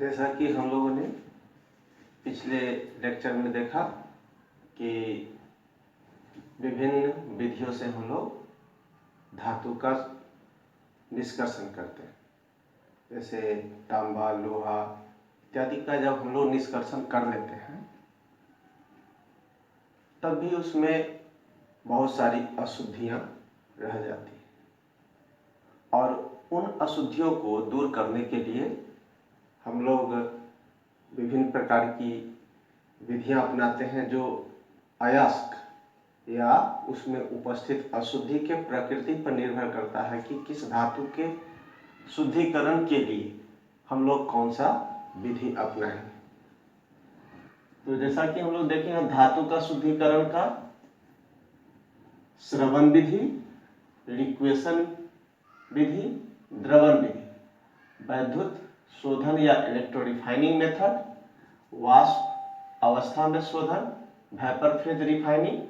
जैसा कि हम लोगों ने पिछले लेक्चर में देखा कि विभिन्न विधियों से हम लोग धातु का निष्कर्षण करते हैं। जैसे तांबा, लोहा इत्यादि का जब हम लोग निष्कर्षण कर लेते हैं तब भी उसमें बहुत सारी अशुद्धियां रह जाती हैं और उन अशुद्धियों को दूर करने के लिए हम लोग विभिन्न प्रकार की विधियां अपनाते हैं जो अयस्क या उसमें उपस्थित अशुद्धि के प्रकृति पर निर्भर करता है कि किस धातु के शुद्धिकरण के लिए हम लोग कौन सा विधि अपनाएं। तो जैसा कि हम लोग देखेंगे धातु का शुद्धिकरण का स्रवण विधि, लिक्वेशन विधि, द्रवण विधि, वैद्युत शोधन या इलेक्ट्रोरिफाइनिंग मेथड, वाष्प अवस्था में शोधन, वेपर फेज रिफाइनिंग,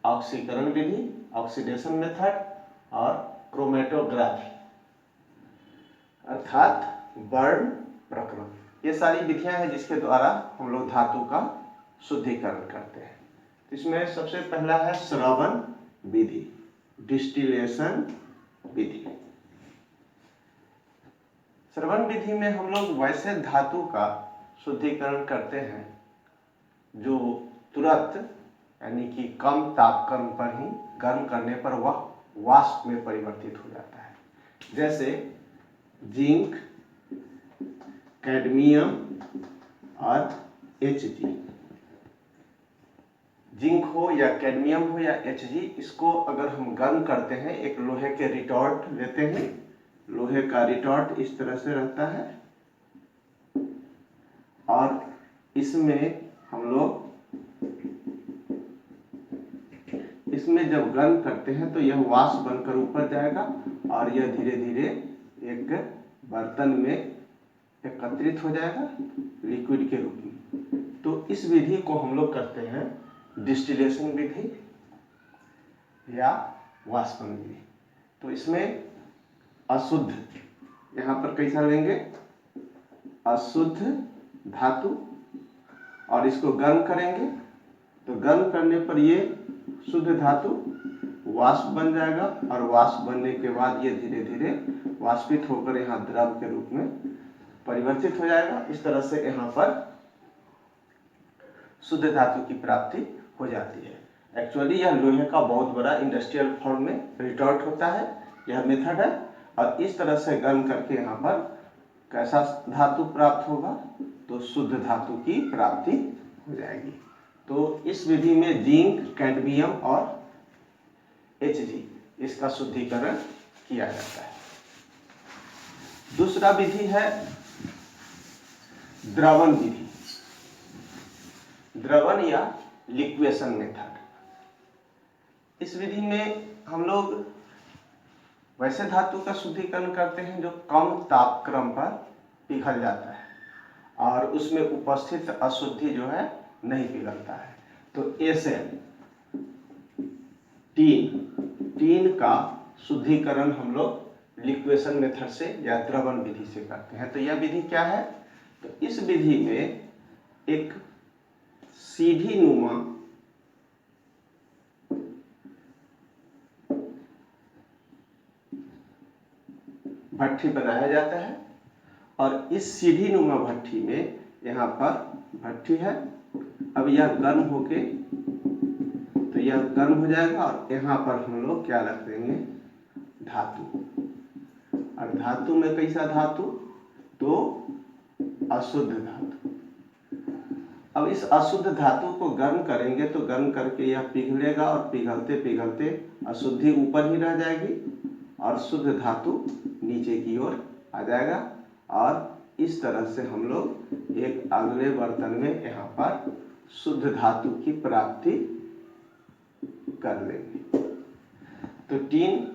ऑक्सीकरण विधि, ऑक्सीडेशन मेथड और क्रोमेटोग्राफी अर्थात वर्ण प्रक्रम। ये सारी विधियां हैं जिसके द्वारा हम लोग धातु का शुद्धिकरण करते हैं। इसमें सबसे पहला है स्रवण विधि, डिस्टिलेशन विधि। स्रवण विधि में हम लोग वैसे धातु का शुद्धिकरण करते हैं जो तुरंत यानी कि कम तापक्रम पर ही गर्म करने पर वह वाष्प में परिवर्तित हो जाता है। जैसे जिंक, कैडमियम और Hg। जिंक हो या कैडमियम हो या Hg, इसको अगर हम गर्म करते हैं, एक लोहे के रिटॉर्ट लेते हैं, लोहे का रिटॉर्ट इस तरह से रहता है और इसमें हम लोग इसमें जब गर्म करते हैं तो यह वाष्प बनकर ऊपर जाएगा और यह धीरे धीरे एक बर्तन में एकत्रित हो जाएगा लिक्विड के रूप में। तो इस विधि को हम लोग करते हैं डिस्टिलेशन विधि या वाष्पन विधि। तो इसमें अशुद्ध, यहाँ पर कैसा लेंगे, अशुद्ध धातु और इसको गर्म करेंगे तो गर्म करने पर ये शुद्ध धातु वाष्प बन जाएगा और वाष्प बनने के बाद ये धीरे धीरे वाष्पित होकर यहाँ द्रव के रूप में परिवर्तित हो जाएगा। इस तरह से यहाँ पर शुद्ध धातु की प्राप्ति हो जाती है। एक्चुअली यह लोहे का बहुत बड़ा इंडस्ट्रियल फॉर्म में रिटॉर्ट होता है, यह मेथड है। और इस तरह से गर्म करके यहाँ पर कैसा धातु प्राप्त होगा, तो शुद्ध धातु की प्राप्ति हो जाएगी। तो इस विधि में जिंक, कैडमियम और Hg इसका शुद्धिकरण किया जाता है। दूसरा विधि है द्रवण विधि, द्रवण या लिक्वेशन मेथड। इस विधि में हम लोग वैसे धातु का शुद्धिकरण करते हैं जो कम तापक्रम पर पिघल जाता है और उसमें उपस्थित अशुद्धि जो है नहीं पिघलता है। तो Sn टीन का शुद्धिकरण हम लोग लिक्वेशन मेथड से या द्रवण विधि से करते हैं। तो यह विधि क्या है, तो इस विधि में एक सीधी नुमा भट्ठी बनाया जाता है और इस सीधी नुमा भट्ठी में यहाँ पर भट्ठी है। अब यह गर्म होके तो यह गर्म हो जाएगा और यहाँ पर हम लोग क्या रख देंगे, धातु। और धातु में कैसा धातु, तो अशुद्ध धातु। अब इस अशुद्ध धातु को गर्म करेंगे तो गर्म करके यह पिघलेगा और पिघलते पिघलते अशुद्धि ऊपर ही रह जाएगी और शुद्ध धातु नीचे की ओर आ जाएगा। और इस तरह से हम लोग एक अगले बर्तन में यहाँ पर शुद्ध धातु की प्राप्ति कर लेंगे। तो टीन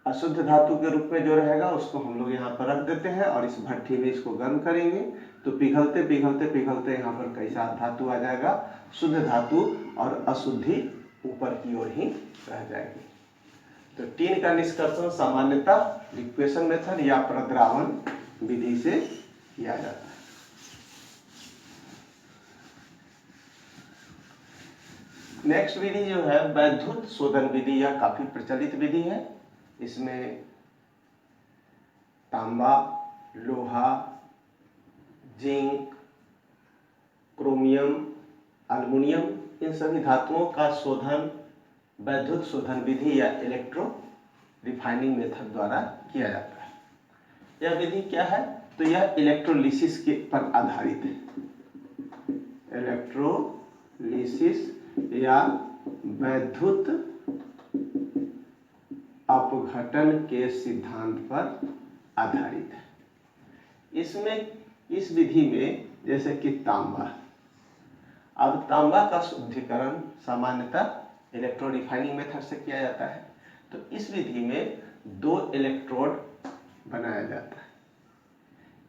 अशुद्ध धातु के रूप में जो रहेगा उसको हम लोग यहाँ पर रख देते हैं और इस भट्ठी में इसको गर्म करेंगे तो पिघलते पिघलते पिघलते यहाँ पर कैसा धातु आ जाएगा, शुद्ध धातु, और अशुद्धि ऊपर की ओर ही रह जाएगी। तो टीन का निष्कर्षण सामान्यतः लिक्वेशन मेथड या प्रद्रावण विधि से किया जाता है। नेक्स्ट विधि जो है वैद्युत शोधन विधि, यह काफी प्रचलित विधि है। इसमें तांबा, लोहा, जिंक, क्रोमियम, एल्युमिनियम इन सभी धातुओं का शोधन वैद्युत शोधन विधि या इलेक्ट्रो रिफाइनिंग मेथड द्वारा किया जाता है। यह विधि क्या है? तो यह इलेक्ट्रोलिसिस के पर आधारित है। इलेक्ट्रोलिसिस या वैद्युत अपघटन के सिद्धांत पर आधारित है। इसमें इस विधि में जैसे कि तांबा, अब तांबा का शुद्धिकरण सामान्यतः इलेक्ट्रो रिफाइनिंग मेथड से किया जाता है। तो इस विधि में 2 इलेक्ट्रोड बनाया जाता है।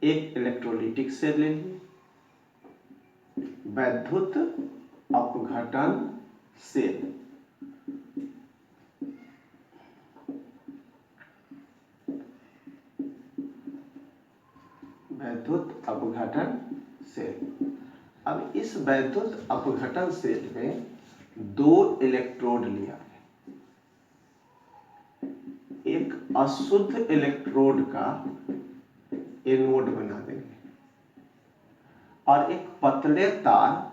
एक इलेक्ट्रोलिटिक सेल ले लीजिए, वैद्युत अपघटन सेल, वैद्युत अपघटन सेल। अब इस वैद्युत अपघटन सेल में 2 इलेक्ट्रोड लिया, एक अशुद्ध इलेक्ट्रोड का एनोड बना देंगे और एक पतले तार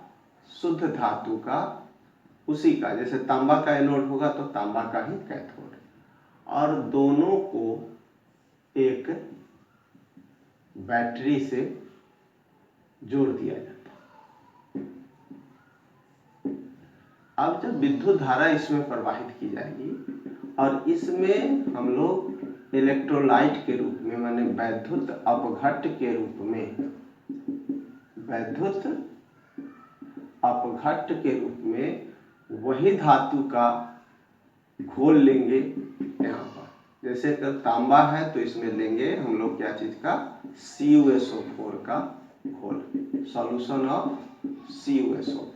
शुद्ध धातु का, उसी का जैसे तांबा का एनोड होगा तो तांबा का ही कैथोड, और दोनों को एक बैटरी से जोड़ दिया जाता है। अब जब विद्युत धारा इसमें प्रवाहित की जाएगी और इसमें हम लोग इलेक्ट्रोलाइट के रूप में, माने वैद्युत अपघट्ट के रूप में, वैद्युत अपघट्ट के रूप में वही धातु का घोल लेंगे। यहाँ पर जैसे अगर तांबा है तो इसमें लेंगे हम लोग क्या चीज का, CuSO4 का घोल, सॉल्यूशन ऑफ CuSO4,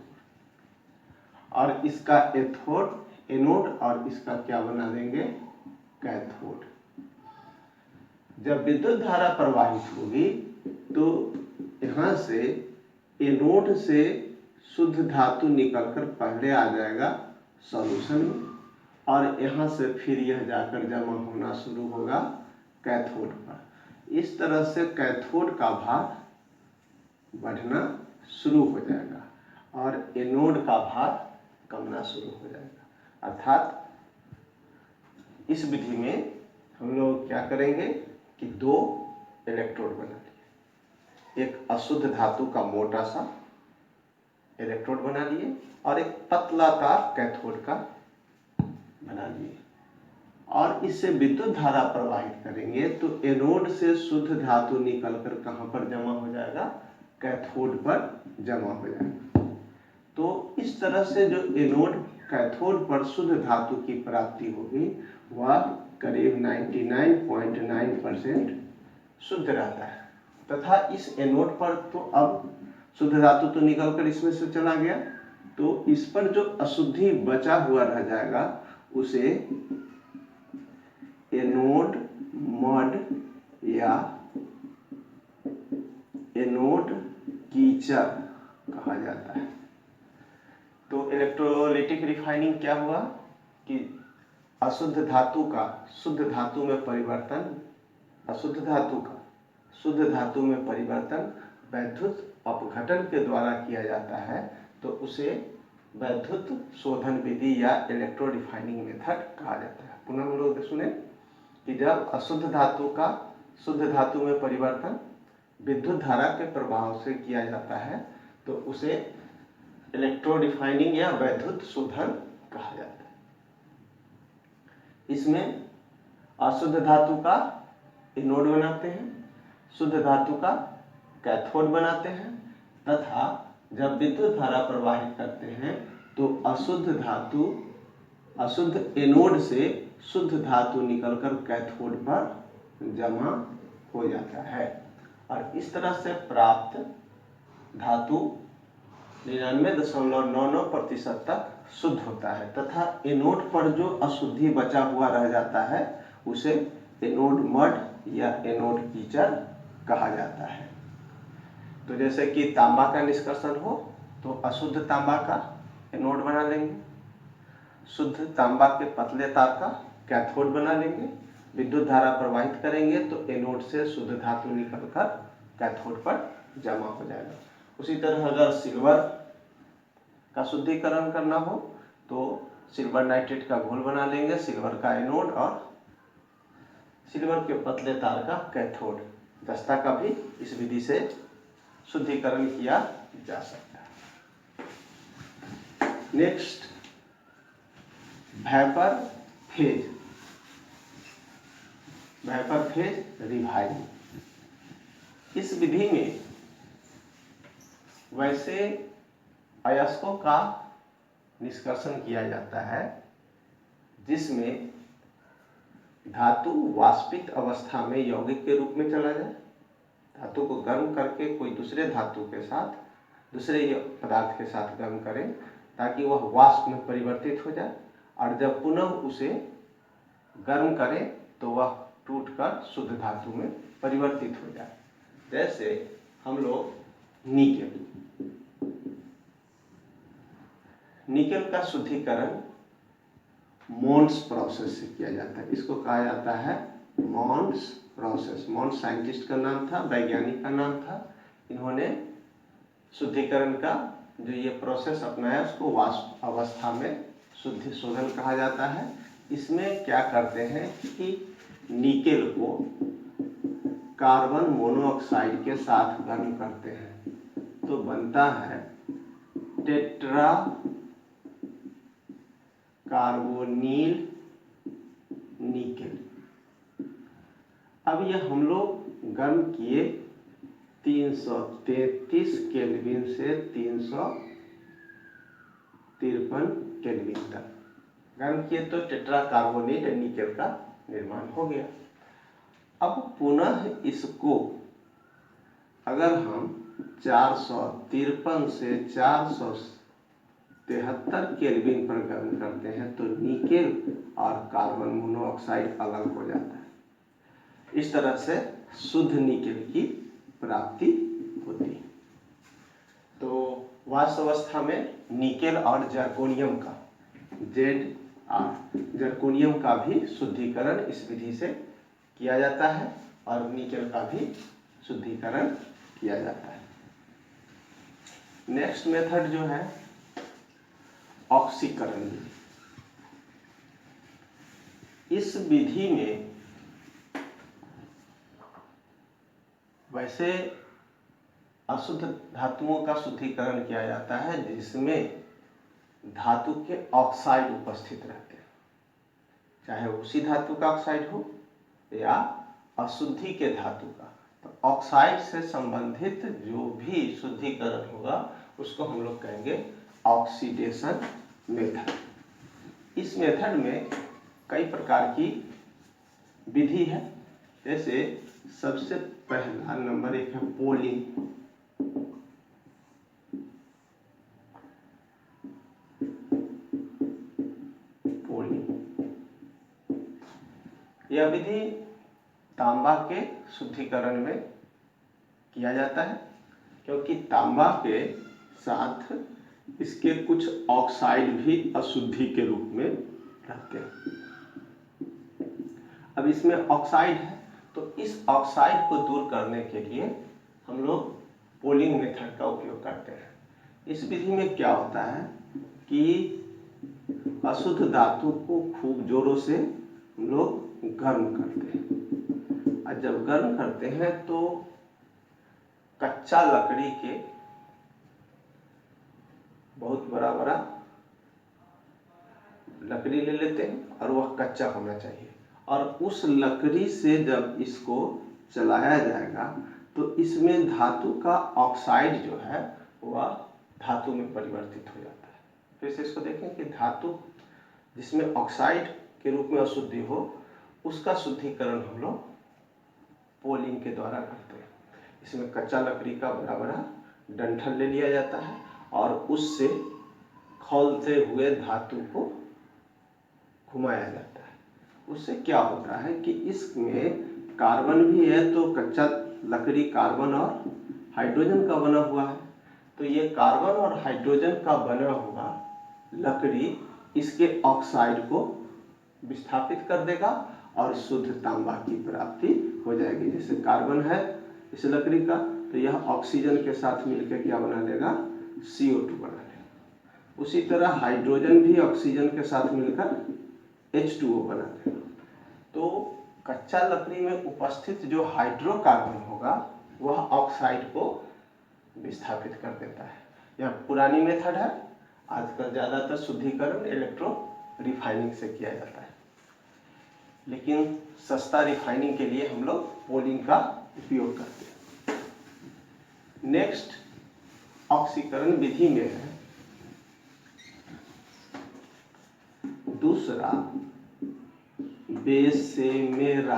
और इसका एनोड और इसका क्या बना देंगे, कैथोड। जब विद्युत धारा प्रवाहित होगी तो यहाँ से एनोड से शुद्ध धातु निकलकर पहले आ जाएगा सॉल्यूशन में, और यहाँ से फिर यह जाकर जमा होना शुरू होगा कैथोड पर। इस तरह से कैथोड का भार बढ़ना शुरू हो जाएगा और एनोड का भार कमना शुरू हो जाएगा। अर्थात इस विधि में हम लोग क्या करेंगे कि 2 इलेक्ट्रोड बना लिए, एक अशुद्ध धातु का मोटा सा इलेक्ट्रोड बना लिए और एक पतला तार कैथोड का बना लिए, और इससे विद्युत धारा प्रवाहित करेंगे तो एनोड से शुद्ध धातु निकलकर कहां पर जमा हो जाएगा, कैथोड पर जमा हो जाएगा। तो इस तरह से जो एनोड कैथोड पर शुद्ध धातु की प्राप्ति होगी वह करीब 99.9% शुद्ध रहता है, तथा इस एनोड पर तो अब शुद्ध धातु तो निकलकर इसमें से चला गया, तो इस पर जो अशुद्धि बचा हुआ रह जाएगा उसे एनोड मड या एनोड कीचड़ कहा जाता है। तो इलेक्ट्रोलिटिक रिफाइनिंग क्या हुआ कि अशुद्ध धातु का शुद्ध धातु में परिवर्तन, अशुद्ध धातु का शुद्ध धातु में परिवर्तन वैद्युत अपघटन के द्वारा किया जाता है, तो उसे वैद्युत शोधन विधि या इलेक्ट्रो रिफाइनिंग मेथड कहा जाता है। पुनः हम लोग सुने कि जब अशुद्ध धातु का शुद्ध धातु में परिवर्तन विद्युत धारा के प्रभाव से किया जाता है तो उसे इलेक्ट्रो रिफाइनिंग या वैद्युत शोधन कहा जाता है। इसमें अशुद्ध धातु का एनोड बनाते हैं, शुद्ध धातु का कैथोड बनाते हैं, तथा जब विद्युत धारा प्रवाहित करते हैं तो अशुद्ध एनोड से शुद्ध धातु निकलकर कैथोड पर जमा हो जाता है, और इस तरह से प्राप्त धातु 99.99% तक शुद्ध होता है, तथा एनोड पर जो अशुद्धि बचा हुआ रह जाता है उसे एनोड मड या एनोड कीचड़ कहा जाता है। तो जैसे कि तांबा का निष्कर्षण हो तो अशुद्ध तांबा का एनोड बना लेंगे, शुद्ध तांबा के पतले तार का कैथोड बना लेंगे, विद्युत धारा प्रवाहित करेंगे तो एनोड से शुद्ध धातु निकलकर कैथोड पर जमा हो जाएगा। उसी तरह अगर सिल्वर का शुद्धिकरण करना हो तो सिल्वर नाइट्रेट का घोल बना लेंगे, सिल्वर का एनोड और सिल्वर के पतले तार का कैथोड। दस्ता का भी इस विधि से शुद्धिकरण किया जा सकता है। Next, vapour phase, vapour phase refining. इस विधि में वैसे अयस्कों का निष्कर्षण किया जाता है जिसमें धातु वाष्पित अवस्था में यौगिक के रूप में चला जाए, धातु को गर्म करके कोई दूसरे धातु के साथ, दूसरे पदार्थ के साथ गर्म करें ताकि वह वाष्प में परिवर्तित हो जाए, और जब पुनः उसे गर्म करें तो वह टूटकर शुद्ध धातु में परिवर्तित हो जाए। जैसे हम लोग निकेल का शुद्धिकरण मोन्स प्रोसेस से किया जाता है। इसको कहा जाता है मोन्स प्रोसेस। मोन्स साइंटिस्ट का नाम था, वैज्ञानिक का नाम था। इन्होंने शुद्धिकरण का जो ये प्रोसेस अपनाया उसको वाष्प अवस्था में शुद्धि शोधन कहा जाता है। इसमें क्या करते हैं कि निकेल को कार्बन मोनोऑक्साइड के साथ गर्म करते हैं तो बनता है टेट्रा कार्बोनिल निकेल। अब यह हम लोग गर्म किए 333 केल्विन से 353 केल्विन तक गर्म किए तो टेट्रा कार्बोनेट निकेल का निर्माण हो गया। अब पुनः इसको अगर हम 453 से 473 केल्विन पर गर्म करते हैं तो निकेल और कार्बन मोनोऑक्साइड अलग हो जाता है। इस तरह से शुद्ध निकेल की प्राप्ति होती है। तो वाष्प अवस्था में निकेल और जर्कोनियम का जर्कोनियम का भी शुद्धिकरण इस विधि से किया जाता है और निकेल का भी शुद्धिकरण किया जाता है। नेक्स्ट मेथड जो है ऑक्सीकरण विधि। इस विधि में वैसे अशुद्ध धातुओं का शुद्धिकरण किया जाता है जिसमें धातु के ऑक्साइड उपस्थित रहते हैं, चाहे उसी धातु का ऑक्साइड हो या अशुद्धि के धातु का। तो ऑक्साइड से संबंधित जो भी शुद्धिकरण होगा उसको हम लोग कहेंगे ऑक्सीडेशन मेथड। इस मेथड में कई प्रकार की विधि है। जैसे सबसे पहला नंबर 1 है पोलिंग। यह विधि तांबा के शुद्धिकरण में किया जाता है क्योंकि तांबा के साथ इसके कुछ ऑक्साइड भी अशुद्धि के रूप में रहते हैं। अब इसमें ऑक्साइड है तो इस ऑक्साइड को दूर करने के लिए हम लोग पोलिंग मेथड का उपयोग करते हैं। इस विधि में क्या होता है कि अशुद्ध धातु को खूब जोरों से हम लोग गर्म करते हैं, और जब गर्म करते हैं तो कच्चा लकड़ी के बहुत बड़ा बड़ा लकड़ी ले लेते हैं और वह कच्चा होना चाहिए, और उस लकड़ी से जब इसको चलाया जाएगा तो इसमें धातु का ऑक्साइड जो है वह धातु में परिवर्तित हो जाता है। फिर से इसको देखें कि धातु जिसमें ऑक्साइड के रूप में अशुद्धि हो उसका शुद्धिकरण हम लोग पोलिंग के द्वारा करते हैं। इसमें कच्चा लकड़ी का बड़ा बड़ा डंठल ले लिया जाता है और उससे खौलते हुए धातु को घुमाया जाता है। उससे क्या होता है कि इसमें कार्बन भी है तो कच्चा लकड़ी कार्बन और हाइड्रोजन का बना हुआ है, तो ये कार्बन और हाइड्रोजन का बना हुआ लकड़ी इसके ऑक्साइड को विस्थापित कर देगा और शुद्ध तांबा की प्राप्ति हो जाएगी। जैसे कार्बन है इस लकड़ी का, तो यह ऑक्सीजन के साथ मिलकर क्या बना लेगा, CO2 बना लेगा। उसी तरह हाइड्रोजन भी ऑक्सीजन के साथ मिलकर H2O बना देगा। तो कच्चा लकड़ी में उपस्थित जो हाइड्रोकार्बन होगा वह ऑक्साइड को विस्थापित कर देता है। यह पुरानी मेथड है, आजकल ज़्यादातर शुद्धिकरण इलेक्ट्रो रिफाइनिंग से किया जाता है, लेकिन सस्ता रिफाइनिंग के लिए हम लोग पोलिंग का उपयोग करते हैं। नेक्स्ट ऑक्सीकरण विधि में है दूसरा बेसेमेराइजेशन।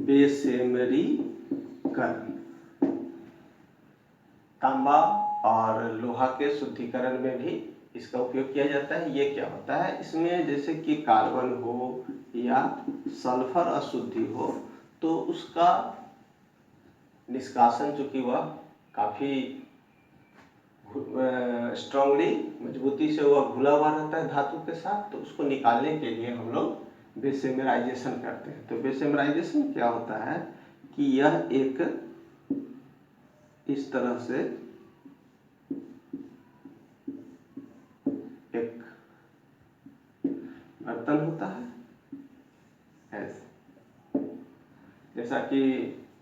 बेसेमरीकरण तांबा और लोहा के शुद्धिकरण में भी इसका उपयोग किया जाता है। ये क्या होता है, इसमें जैसे कि कार्बन हो या सल्फर अशुद्धि हो तो उसका निष्कासन चूंकि वह काफ़ी स्ट्रांगली मजबूती से वह घुला हुआ रहता है धातु के साथ, तो उसको निकालने के लिए हम लोग बेसेमराइजेशन करते हैं। तो बेसेमराइजेशन क्या होता है कि यह एक इस तरह से एक बर्तन होता है ऐसे, जैसा कि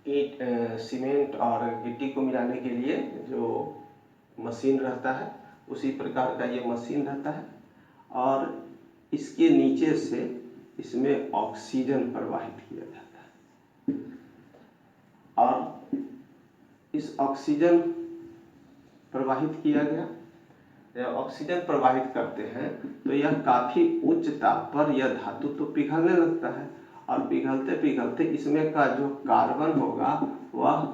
ईंट सीमेंट और गिट्टी को मिलाने के लिए जो मशीन रहता है उसी प्रकार का ये मशीन रहता है, और इसके नीचे से इसमें ऑक्सीजन प्रवाहित किया जाता है, और इस ऑक्सीजन प्रवाहित किया गया, जब ऑक्सीजन प्रवाहित करते हैं तो यह काफ़ी उच्च ताप पर यह धातु तो पिघलने लगता है, और पिघलते पिघलते इसमें का जो कार्बन होगा वह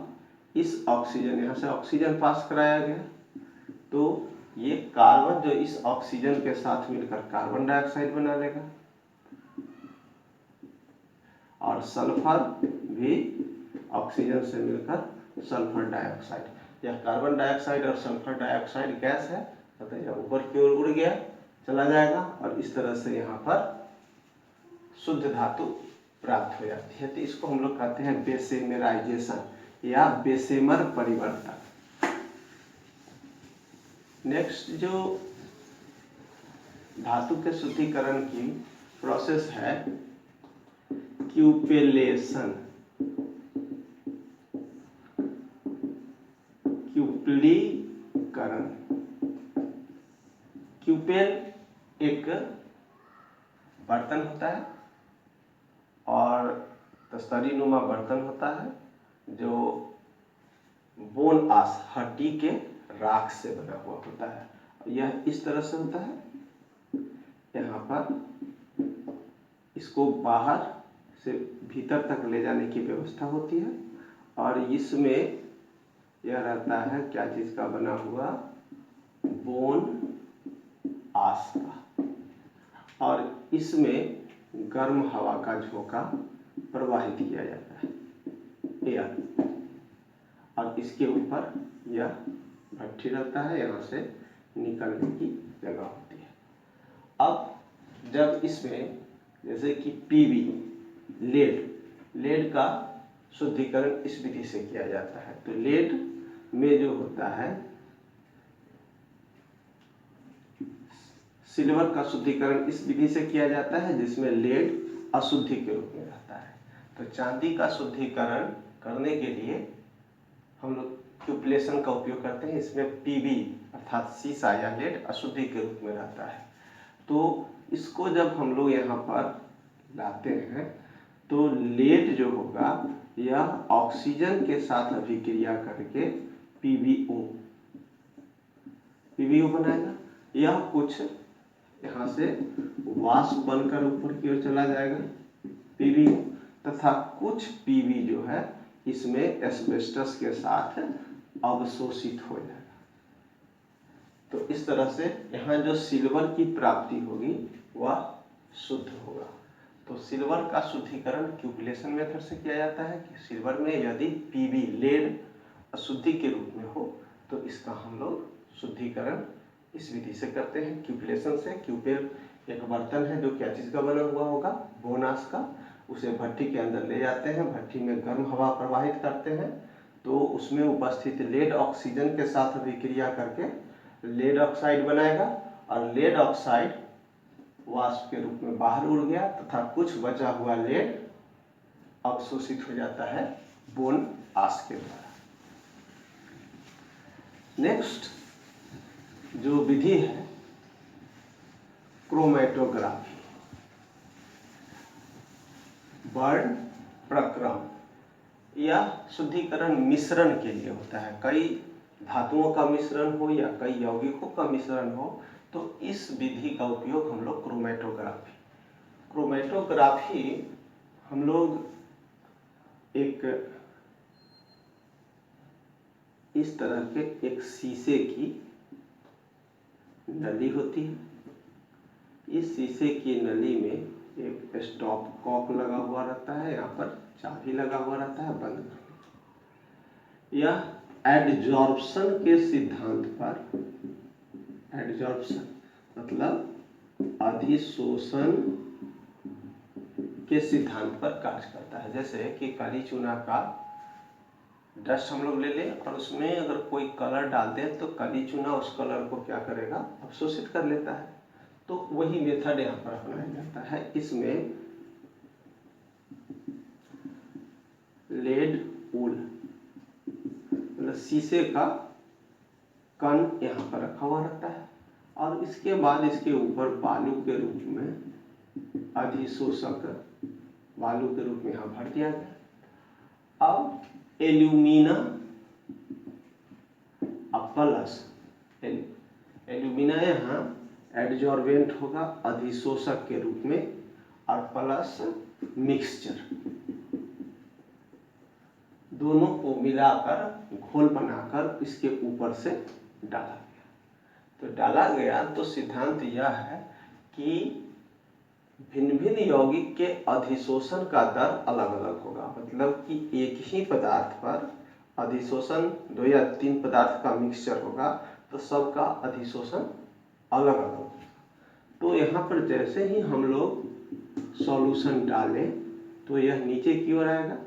इस ऑक्सीजन, यहाँ से ऑक्सीजन पास कराया गया, तो ये कार्बन जो इस ऑक्सीजन के साथ मिलकर कार्बन डाइऑक्साइड बना लेगा, और सल्फर भी ऑक्सीजन से मिलकर सल्फर डाइऑक्साइड। यह कार्बन डाइऑक्साइड और सल्फर डाइऑक्साइड गैस है, तो यह ऊपर की ओर उड़ गया चला जाएगा, और इस तरह से यहाँ पर शुद्ध धातु प्राप्त हो जाती है। तो इसको हम लोग कहते हैं बेसेमेराइजेशन या बेसेमर परिवर्तन। नेक्स्ट जो धातु के शुद्धिकरण की प्रोसेस है क्यूपेलेशन, क्यूपलीकरण। क्यूपेल एक बर्तन होता है और तस्तरी नुमा बर्तन होता है जो बोन आस हड्डी के राख से बना हुआ होता है। यह इस तरह से होता है, यहाँ पर इसको बाहर से भीतर तक ले जाने की व्यवस्था होती है, और इसमें यह रहता है क्या चीज़ का बना हुआ, बोन आस का, और इसमें गर्म हवा का झोंका प्रवाहित किया जाता है एयर, और इसके ऊपर यह भट्ठी रहता है, यहाँ से निकलने की जगह होती है। अब जब इसमें जैसे कि पीवी लेड का शुद्धिकरण इस विधि से किया जाता है, तो लेड में जो होता है सिल्वर का शुद्धिकरण इस विधि से किया जाता है जिसमें लेड अशुद्धि के रूप में रहता है। तो चांदी का शुद्धिकरण करने के लिए हम लोग क्यूपलेशन का उपयोग करते हैं, इसमें पीबी अर्थात सीसा या लेड अशुद्धि के रूप में रहता है। तो इसको जब हम लोग यहाँ पर लाते हैं तो लेड जो होगा यह ऑक्सीजन के साथ अभिक्रिया करके पीबीओ बनाएगा। यह कुछ यहाँ से वाष्प बनकर ऊपर की ओर चला जाएगा पीबीओ, तथा कुछ पीबी जो है इसमें एस्बेस्टस के साथ अवशोषित हो जाएगा। तो इस तरह से यहाँ जो सिल्वर की प्राप्ति होगी वह शुद्ध होगा। तो सिल्वर का शुद्धिकरण क्यूबिलेशन मेथड से किया जाता है कि सिल्वर में यदि पीबी लेड अशुद्धि के रूप में हो तो इसका हम लोग शुद्धिकरण इस विधि से करते हैं, क्यूबिलेशन से। क्यूपेल एक बर्तन है जो क्या चीज़ का बना हुआ होगा, बोनास का, उसे भट्टी के अंदर ले जाते हैं, भट्टी में गर्म हवा प्रवाहित करते हैं, तो उसमें उपस्थित लेड ऑक्सीजन के साथ विक्रिया करके लेड ऑक्साइड बनाएगा और लेड ऑक्साइड वाष्प के रूप में बाहर उड़ गया तथा कुछ बचा हुआ लेड अवशोषित हो जाता है बोन आस के द्वारा। नेक्स्ट जो विधि है क्रोमैटोग्राफी, वर्ण प्रक्रम, यह शुद्धिकरण मिश्रण के लिए होता है। कई धातुओं का मिश्रण हो या कई यौगिकों का मिश्रण हो तो इस विधि का उपयोग हम लोग क्रोमैटोग्राफी हम लोग एक इस तरह के एक शीशे की नली होती है, इस शीशे की नली में एक स्टॉप कॉक लगा हुआ रहता है, यहाँ पर चाबी लगा हुआ रहता है बंद करने। यह एडजॉर्प्शन के सिद्धांत पर, एडजॉर्प्शन मतलब अधिशोषण के सिद्धांत पर कार्य करता है। जैसे कि काली चूना का डस्ट हम लोग ले लें और उसमें अगर कोई कलर डाल दें तो काली चूना उस कलर को क्या करेगा, अवशोषित कर लेता है। तो वही मेथड यहाँ पर अपनाया जाता है। इसमें लेड वूल मतलब शीशे का कण यहाँ पर रखा हुआ रहता है और इसके बाद इसके ऊपर बालू के रूप में अधिशोषक बालू के रूप में यहाँ भर दिया गया। अब एल्यूमिना प्लस एल्यूमिना यहाँ एडजॉर्बेंट होगा अधिशोषक के रूप में और प्लस मिक्सचर, दोनों को मिलाकर घोल बनाकर इसके ऊपर से डाला गया। तो डाला गया तो सिद्धांत यह है कि भिन्न भिन्न यौगिक के अधिशोषण का दर अलग अलग होगा। मतलब कि एक ही पदार्थ पर अधिशोषण 2 या 3 पदार्थ का मिक्सचर होगा तो सबका अधिशोषण अलग अलग होगा। तो यहाँ पर जैसे ही हम लोग सॉल्यूशन डालें तो यह नीचे की ओर आएगा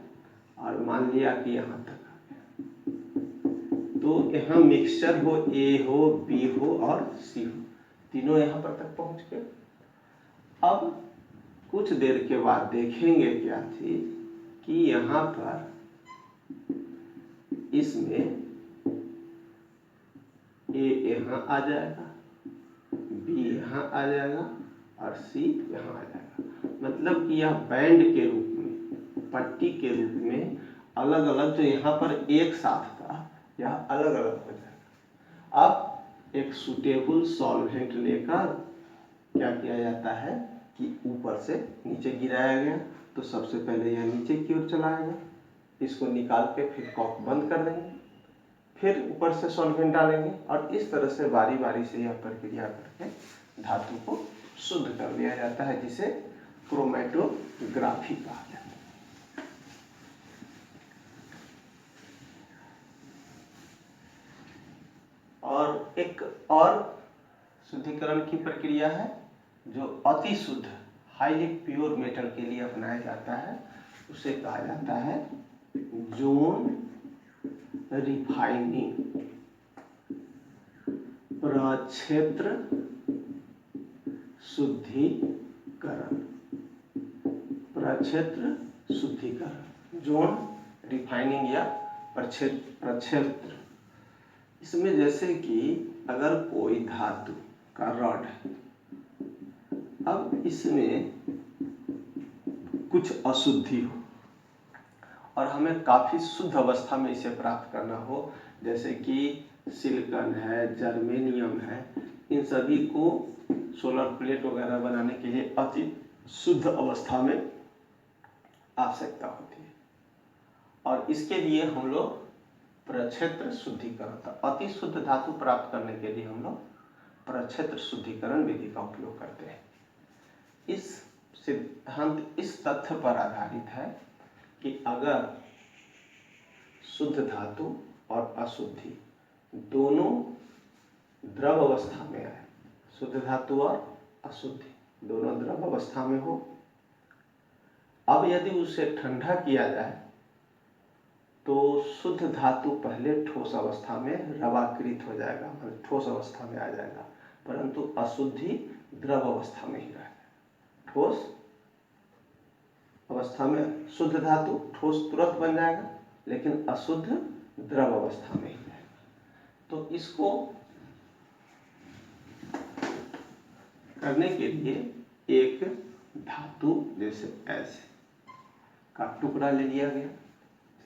और मान लिया कि यहाँ तक आ गया तो यहाँ मिक्सचर हो, ए हो, बी हो और सी हो, तीनों यहाँ पर तक पहुँच गए। अब कुछ देर के बाद देखेंगे क्या चीज कि यहाँ पर इसमें ए यहाँ आ जाएगा, बी यहाँ आ जाएगा और सी यहाँ आ जाएगा। मतलब कि यह बैंड के रूप में, पट्टी के रूप में अलग अलग, जो यहाँ पर एक साथ था यह अलग अलग हो जाएगा। अब एक सुटेबल सॉल्वेंट लेकर क्या किया जाता है कि ऊपर से नीचे गिराया गया तो सबसे पहले यह नीचे की ओर चला आएगा, इसको निकाल के फिर कॉक बंद कर देंगे, फिर ऊपर से सॉल्वेंट डालेंगे और इस तरह से बारी बारी से यह प्रक्रिया करके धातु को शुद्ध कर लिया जाता है, जिसे क्रोमैटोग्राफी कहा जाता है। और एक और शुद्धिकरण की प्रक्रिया है जो अति शुद्ध हाईली प्योर मेटल के लिए अपनाया जाता है, उसे कहा जाता है जोन रिफाइनिंग, प्रक्षेत्र शुद्धिकरण, प्रक्षेत्र शुद्धिकरण, जोन रिफाइनिंग या प्रक्षेत्र। इसमें जैसे कि अगर कोई धातु का रॉड है, अब इसमें कुछ अशुद्धि हो और हमें काफ़ी शुद्ध अवस्था में इसे प्राप्त करना हो, जैसे कि सिलिकॉन है, जर्मेनियम है, इन सभी को सोलर प्लेट वगैरह बनाने के लिए अति शुद्ध अवस्था में आवश्यकता होती है और इसके लिए हम लोग प्रक्षेत्र शुद्धिकरण, अति शुद्ध धातु प्राप्त करने के लिए हम लोग प्रक्षेत्र शुद्धिकरण विधि का उपयोग करते हैं। इस सिद्धांत इस तथ्य पर आधारित है कि अगर शुद्ध धातु और अशुद्धि दोनों द्रव अवस्था में आए, शुद्ध धातु और अशुद्धि दोनों द्रव अवस्था में हो, अब यदि उसे ठंडा किया जाए तो शुद्ध धातु पहले ठोस अवस्था में रवाकृत हो जाएगा, मतलब ठोस अवस्था में आ जाएगा, परंतु अशुद्धि द्रव अवस्था में ही रहेगा। ठोस अवस्था में शुद्ध धातु ठोस तुरंत बन जाएगा, लेकिन अशुद्ध द्रव अवस्था में ही रहेगा। तो इसको करने के लिए एक धातु जैसे ऐसे का टुकड़ा ले लिया गया,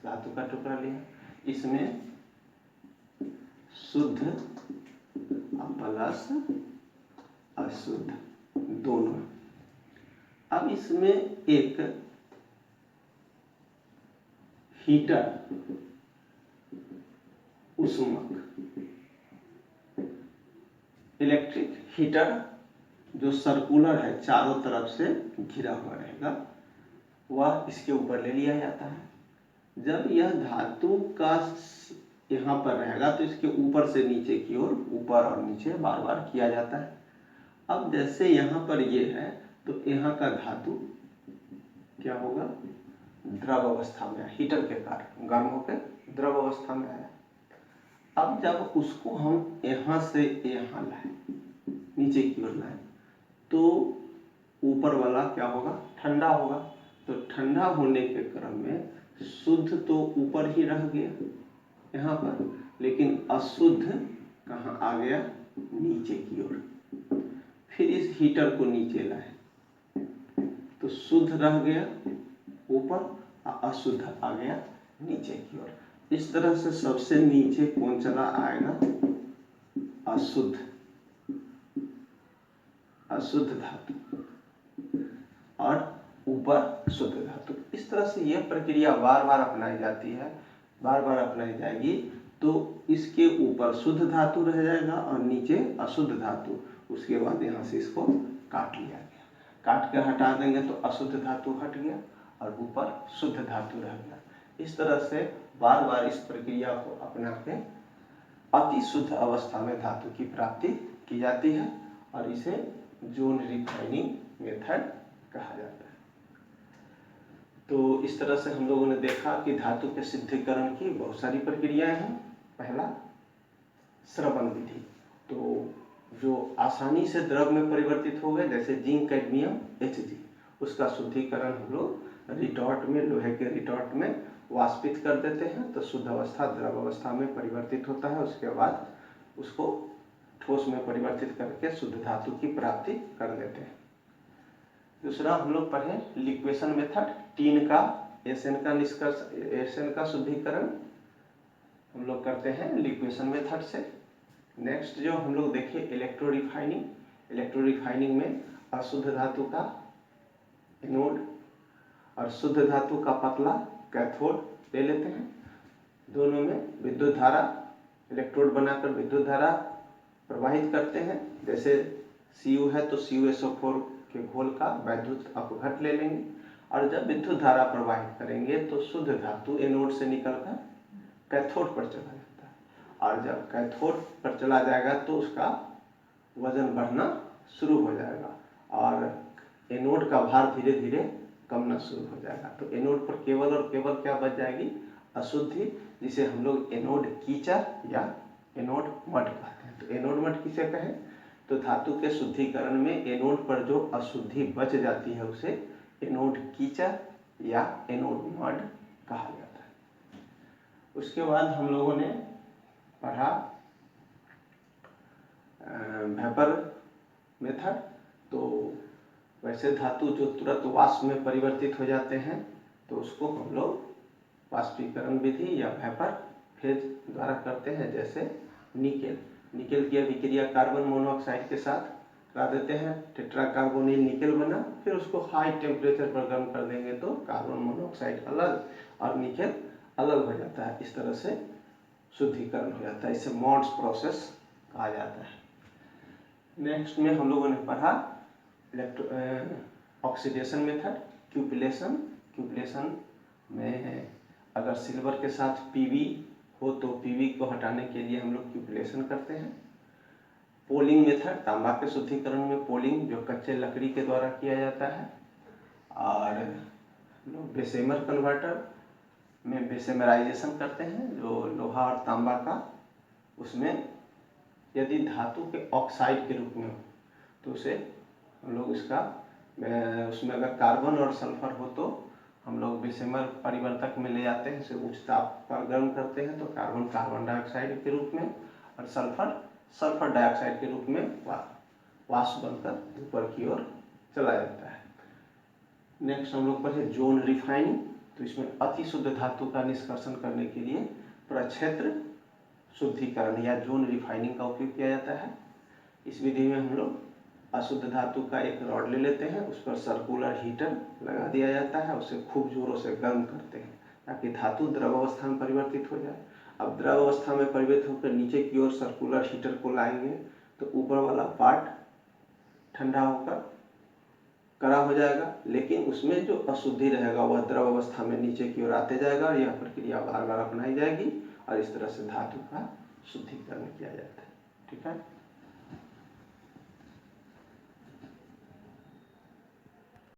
धातु का टुकड़ा लिया, इसमें शुद्ध प्लस अशुद्ध दोनों। अब इसमें एक हीटर उष्मक इलेक्ट्रिक हीटर जो सर्कुलर है, चारों तरफ से घिरा हुआ रहेगा, वह इसके ऊपर ले लिया जाता है। जब यह धातु का यहाँ पर रहेगा तो इसके ऊपर से नीचे की ओर, ऊपर और नीचे बार बार किया जाता है। अब जैसे यहाँ पर ये है तो यहाँ का धातु क्या होगा, द्रव अवस्था में, हीटर के कारण गर्म होकर द्रव अवस्था में आया। अब जब उसको हम यहाँ से यहाँ लाए, नीचे की ओर लाए, तो ऊपर वाला क्या होगा, ठंडा होगा। तो ठंडा होने के क्रम में शुद्ध तो ऊपर ही रह गया यहाँ पर, लेकिन अशुद्ध कहाँ आ गया, नीचे की ओर। फिर इस हीटर को नीचे लाए तो शुद्ध रह गया ऊपर और अशुद्ध आ गया नीचे की ओर। इस तरह से सबसे नीचे कौन चला आएगा, अशुद्ध, अशुद्ध धातु, और ऊपर शुद्ध धातु। इस तरह से यह प्रक्रिया बार बार अपनाई जाती है, बार बार अपनाई जाएगी। तो इसके ऊपर शुद्ध धातु रह जाएगा और नीचे अशुद्ध धातु। उसके बाद यहाँ से इसको काट लिया गया, काट कर हटा देंगे तो अशुद्ध धातु हट गया और ऊपर शुद्ध धातु रह गया। इस तरह से बार बार इस प्रक्रिया को अपना के अति शुद्ध अवस्था में धातु की प्राप्ति की जाती है और इसे जोन रिफाइनिंग मेथड कहा जाता है। तो इस तरह से हम लोगों ने देखा कि धातु के सिद्धिकरण की बहुत सारी प्रक्रियाएं हैं। पहला श्रवण विधि, तो जो आसानी से द्रव में परिवर्तित हो गए, जैसे जिंक, कैडमियम, Hg, उसका शुद्धिकरण हम लोग रिटॉर्ट में, लोहे के रिटॉर्ट में वाष्पित कर देते हैं तो शुद्ध अवस्था द्रव अवस्था में परिवर्तित होता है। उसके बाद उसको ठोस में परिवर्तित करके शुद्ध धातु की प्राप्ति कर लेते हैं। दूसरा हम लोग पढ़े लिक्वेशन मेथड, टीन का एसएन का निष्कर्ष, एसएन का शुद्धिकरण हम लोग करते हैं लिक्वेशन मेथड से। नेक्स्ट जो हम लोग देखे इलेक्ट्रो रिफाइनिंग, इलेक्ट्रो रिफाइनिंग में अशुद्ध धातु का एनोड और शुद्ध धातु का पतला कैथोड ले लेते हैं, दोनों में विद्युत धारा, इलेक्ट्रोड बनाकर विद्युत धारा प्रवाहित करते हैं। जैसे Cu है तो CuSO4 के घोल का वैद्युत अपघट ले लेंगे और जब विद्युत धारा प्रवाहित करेंगे तो शुद्ध धातु एनोड से निकलकर कैथोड पर चला जाता है और जब कैथोड पर चला जाएगा तो उसका वजन बढ़ना शुरू हो जाएगा और एनोड का भार धीरे धीरे कमना शुरू हो जाएगा। तो एनोड पर केवल और केवल क्या बच जाएगी, अशुद्धि, जिसे हम लोग एनोड कीचड़ या एनोड मड कहते हैं। तो एनोड मड किसे कहें, तो धातु के शुद्धिकरण में एनोड पर जो अशुद्धि बच जाती है उसे एनोड कीचड़ या एनोड मड कहा जाता है। उसके बाद हम लोगों ने पढ़ा वेपर मेथड। तो वैसे धातु जो तुरंत वाष्प में परिवर्तित हो जाते हैं तो उसको हम लोग वाष्पीकरण विधि या वेपर फेज द्वारा करते हैं। जैसे निकेल, निकेल की अभिक्रिया कार्बन मोनोऑक्साइड के साथ करा देते हैं, टेट्राकार्बोनिल निकेल बना, फिर उसको हाई टेम्परेचर पर गर्म कर देंगे तो कार्बन मोनोऑक्साइड अलग और निकेल अलग हो जाता है। इस तरह से शुद्धिकरण हो जाता है, इसे मॉड्स प्रोसेस कहा जाता है। नेक्स्ट में हम लोगों ने पढ़ा ऑक्सीडेशन मेथड, क्यूपलेशन में अगर सिल्वर के साथ पीवी हो तो पीवी को हटाने के लिए हम लोग क्यूपलेशन करते हैं। पोलिंग मेथड, तांबा के शुद्धिकरण में पोलिंग जो कच्चे लकड़ी के द्वारा किया जाता है। और लोग बेसेमर कन्वर्टर में बेसेमराइजेशन करते हैं, जो लोहा और तांबा का, उसमें यदि धातु के ऑक्साइड के रूप में हो तो उसे हम लोग इसका उसमें अगर कार्बन और सल्फर हो तो हम लोग बेसेमर परिवर्तक में ले जाते हैं, उसे उच्च ताप पर गर्म करते हैं तो कार्बन कार्बन डाइऑक्साइड के रूप में और सल्फर सल्फर डाइऑक्साइड के रूप में वाष्प बनकर ऊपर की ओर चला जाता है। नेक्स्ट हम लोग पढ़े जोन रिफाइनिंग। तो इसमें अति शुद्ध धातु का निष्कर्षण करने के लिए प्रक्षेत्र शुद्धिकरण या जोन रिफाइनिंग का उपयोग किया जाता है। इस विधि में हम लोग अशुद्ध धातु का एक रॉड ले लेते हैं, उस पर सर्कुलर हीटर लगा दिया जाता है, उसे खूब जोरों से गर्म करते हैं ताकि धातु द्रव अवस्था में परिवर्तित हो जाए। अब द्रव अवस्था में परिवर्तित होकर नीचे की ओर सर्कुलर हीटर को लाएंगे तो ऊपर वाला पार्ट ठंडा होकर कड़ा हो जाएगा, लेकिन उसमें जो अशुद्धि रहेगा वह द्रव अवस्था में नीचे की ओर आते जाएगा और यह प्रक्रिया बार बार अपनाई जाएगी और इस तरह से धातु का शुद्धिकरण किया जाता है। ठीक है।